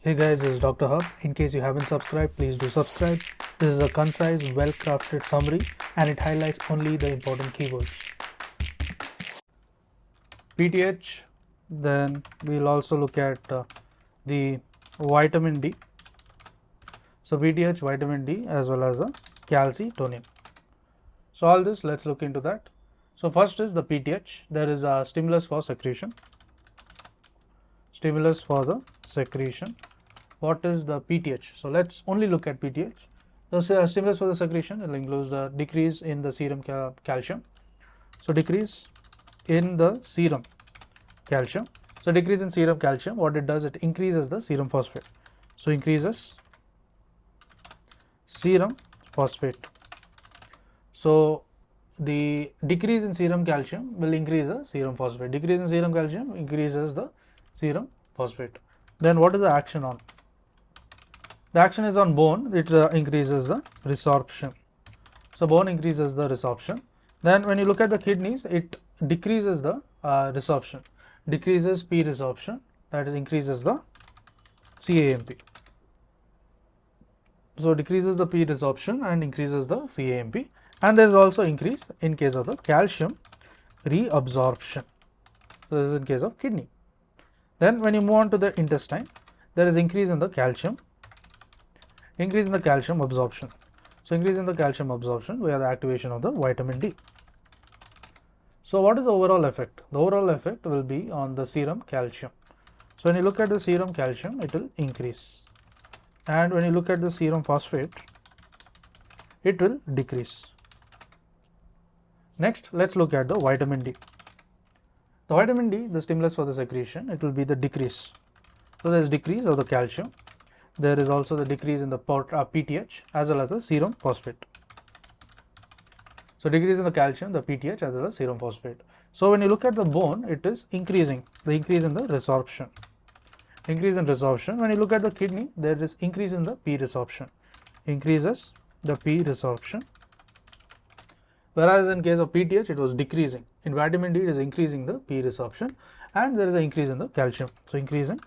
Hey guys, this is Dr. Hub. In case you haven't subscribed, please do subscribe. This is a concise, well-crafted summary and it highlights only the important keywords. PTH, then we'll also look at the vitamin D. So PTH, vitamin D as well as the calcitonin. So all this, let's look into that. So first is the PTH. There is a stimulus for secretion. Stimulus for the secretion. What is the PTH? So let's only look at PTH. The stimulus for the secretion will include the decrease in the serum calcium. So decrease in the serum calcium. So decrease in serum calcium, what it does, it increases the serum phosphate. So increases serum phosphate. So the decrease in serum calcium will increase the serum phosphate. Decrease in serum calcium increases the serum phosphate. Then what is the action on? The action is on bone, it increases the resorption. So bone increases the resorption. Then when you look at the kidneys, it decreases the resorption, decreases P resorption, that is increases the CAMP. So decreases the P resorption and increases the CAMP, and there is also increase in case of the calcium reabsorption. So this is in case of kidney. Then when you move on to the intestine, there is increase in the calcium, increase in the calcium absorption. So increase in the calcium absorption via the activation of the vitamin D. So what is the overall effect? The overall effect will be on the serum calcium. So when you look at the serum calcium, it will increase, and when you look at the serum phosphate, it will decrease. Next, let's look at the vitamin D. The vitamin D, the stimulus for the secretion, it will be the decrease. So there is decrease of the calcium. There is also the decrease in the PTH as well as the serum phosphate. So decrease in the calcium, the PTH as well as serum phosphate. So when you look at the bone, it is increasing, the increase in the resorption. Increase in resorption. When you look at the kidney, there is increase in the P resorption. Increases the P resorption. Whereas in case of PTH, it was decreasing. In vitamin D, it is increasing the P resorption, and there is an increase in the calcium. So increase in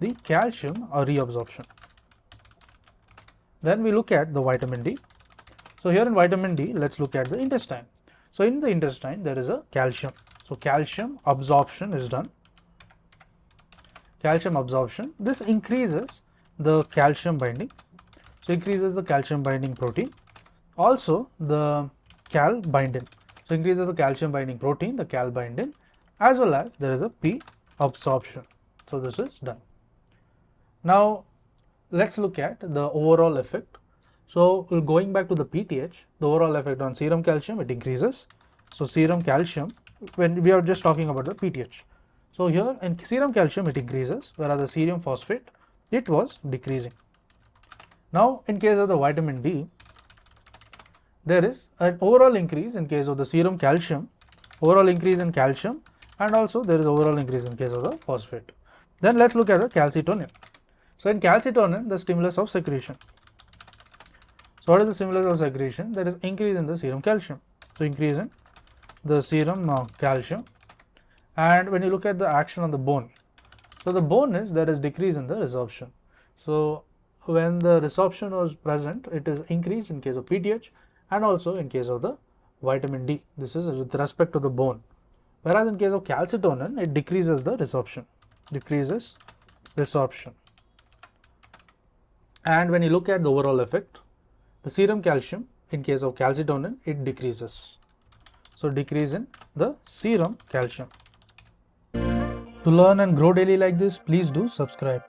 the calcium or reabsorption. Then we look at the vitamin D. So here in vitamin D, let's look at the intestine. So in the intestine, there is a calcium. So calcium absorption is done. Calcium absorption. This increases the calcium binding. So increases the calcium binding protein. Also the cal binding. So increases the calcium binding protein, the cal binding, as well as there is a P absorption. So this is done. Now let's look at the overall effect. So going back to the PTH, the overall effect on serum calcium, it increases. So serum calcium, when we are just talking about the PTH. So here in serum calcium, it increases, whereas the serum phosphate, it was decreasing. Now in case of the vitamin D, there is an overall increase in case of the serum calcium, overall increase in calcium, and also there is overall increase in case of the phosphate. Then let's look at the calcitonin. So in calcitonin, the stimulus of secretion. So what is the stimulus of secretion? There is increase in the serum calcium. So increase in the serum calcium. And when you look at the action on the bone, so the bone is, there is decrease in the resorption. So when the resorption was present, it is increased in case of PTH and also in case of the vitamin D. This is with respect to the bone. Whereas in case of calcitonin, it decreases the resorption. Decreases resorption. And when you look at the overall effect, the serum calcium, in case of calcitonin, it decreases. So decrease in the serum calcium. To learn and grow daily like this, please do subscribe.